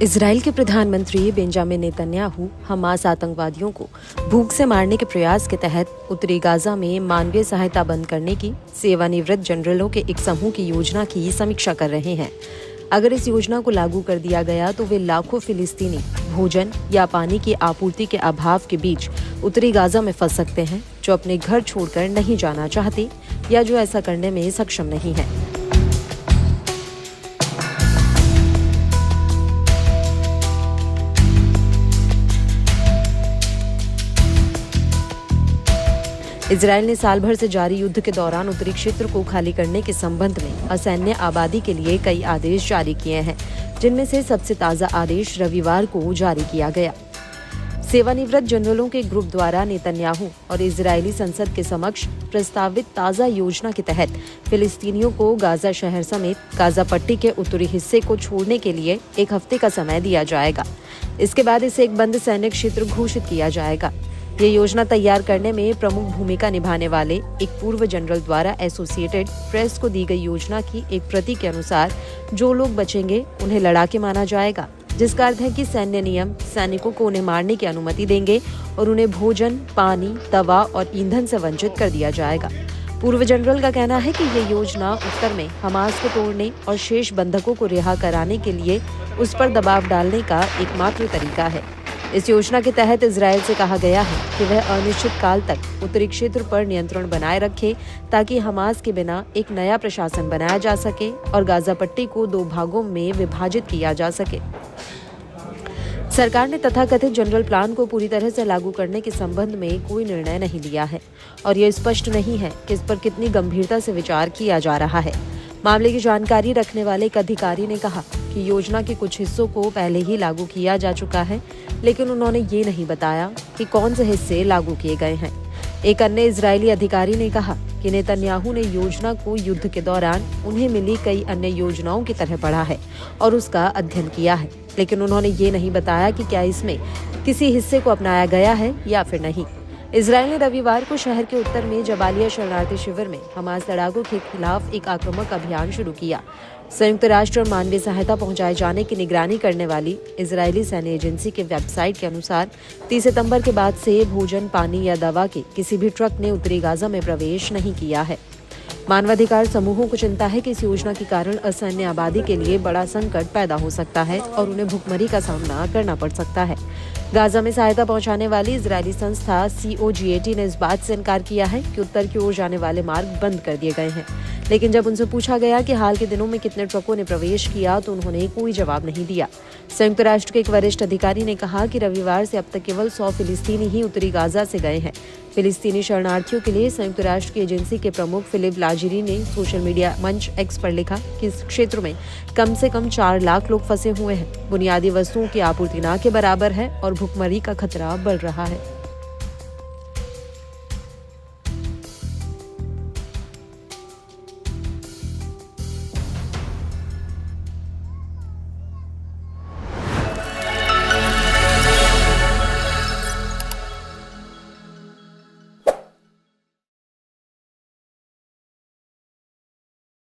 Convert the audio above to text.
Israel के प्रधानमंत्री Benjamin Netanyahu Hamas आतंकवादियों को भूख से मारने के प्रयास के तहत उत्तरी गाजा में मानवीय सहायता बंद करने की सेवानिवृत्त जनरलों के एक समूह की योजना की समीक्षा कर रहे हैं। अगर इस योजना को लागू कर दिया गया तो वे लाखों फिलिस्तीनी भोजन या पानी की आपूर्ति के अभाव के बीच उत्तरी गाजा में फंस सकते हैं, जो अपने घर छोड़कर नहीं जाना चाहते या जो ऐसा करने में सक्षम नहीं है। इजरायल ने साल भर से जारी युद्ध के दौरान उत्तरी क्षेत्र को खाली करने के संबंध में असैन्य आबादी के लिए कई आदेश जारी किए हैं, जिनमें से सबसे ताज़ा आदेश रविवार को जारी किया गया। सेवानिवृत्त जनरलों के ग्रुप द्वारा नेतन्याहू और इजरायली संसद के समक्ष प्रस्तावित ताज़ा योजना के तहत फिलिस्तीनियों को गाजा शहर समेत गाजा पट्टी के उत्तरी हिस्से को छोड़ने के लिए एक हफ्ते का समय दिया जाएगा। इसके बाद इसे एक बंद सैन्य क्षेत्र घोषित किया जाएगा। ये योजना तैयार करने में प्रमुख भूमिका निभाने वाले एक पूर्व जनरल द्वारा एसोसिएटेड प्रेस को दी गई योजना की एक प्रति के अनुसार जो लोग बचेंगे उन्हें लड़ाके माना जाएगा, जिसका अर्थ है कि सैन्य नियम सैनिकों को उन्हें मारने की अनुमति देंगे और उन्हें भोजन, पानी, दवा और ईंधन से वंचित कर दिया जाएगा। पूर्व जनरल का कहना है कि ये योजना उत्तर में हमास को तोड़ने और शेष बंधकों को रिहा कराने के लिए उस पर दबाव डालने का एकमात्र तरीका है। इस योजना के तहत इजरायल से कहा गया है कि वह अनिश्चित काल तक उत्तरी क्षेत्र पर नियंत्रण बनाए रखे, ताकि हमास के बिना एक नया प्रशासन बनाया जा सके और गाजा पट्टी को 2 भागों में विभाजित किया जा सके। सरकार ने तथाकथित जनरल प्लान को पूरी तरह से लागू करने के संबंध में कोई निर्णय नहीं लिया है और यह स्पष्ट नहीं है कि इस पर कितनी गंभीरता से विचार किया जा रहा है। मामले की जानकारी रखने वाले एक अधिकारी ने कहा कि योजना के कुछ हिस्सों को पहले ही लागू किया जा चुका है, लेकिन उन्होंने ये नहीं बताया कि कौन से हिस्से लागू किए गए हैं। एक अन्य इजरायली अधिकारी ने कहा कि नेतन्याहू ने योजना को युद्ध के दौरान उन्हें मिली कई अन्य योजनाओं की तरह पढ़ा है और उसका अध्ययन किया है, लेकिन उन्होंने ये नहीं बताया कि क्या इसमें किसी हिस्से को अपनाया गया है या फिर नहीं। इजरायल ने रविवार को शहर के उत्तर में जबालिया शरणार्थी शिविर में हमास लड़ाकों के खिलाफ एक आक्रामक अभियान शुरू किया। संयुक्त राष्ट्र और मानवीय सहायता पहुंचाए जाने की निगरानी करने वाली इजरायली सैन्य एजेंसी के वेबसाइट के अनुसार 30 सितंबर के बाद से भोजन, पानी या दवा के किसी भी ट्रक ने उत्तरी गाजा में प्रवेश नहीं किया है। मानवाधिकार समूहों को चिंता है कि इस योजना के कारण असैन्य आबादी के लिए बड़ा संकट पैदा हो सकता है और उन्हें भुखमरी का सामना करना पड़ सकता है। गाजा में सहायता पहुंचाने वाली इजरायली संस्था COGAT ने इस बात से इनकार किया है कि उत्तर की ओर जाने वाले मार्ग बंद कर दिए गए हैं, लेकिन जब उनसे पूछा गया कि हाल के दिनों में कितने ट्रकों ने प्रवेश किया तो उन्होंने कोई जवाब नहीं दिया। संयुक्त राष्ट्र के एक वरिष्ठ अधिकारी ने कहा कि रविवार से अब तक केवल 100 फिलिस्तीनी ही उत्तरी गाजा से गए हैं। फिलिस्तीनी शरणार्थियों के लिए संयुक्त राष्ट्र की एजेंसी के प्रमुख फिलिप लाजिरी ने सोशल मीडिया मंच X पर लिखा कि इस क्षेत्र में कम से कम 4 लाख लोग फंसे हुए हैं। बुनियादी वस्तुओं की आपूर्ति ना के बराबर है और भुखमरी का खतरा बढ़ रहा है।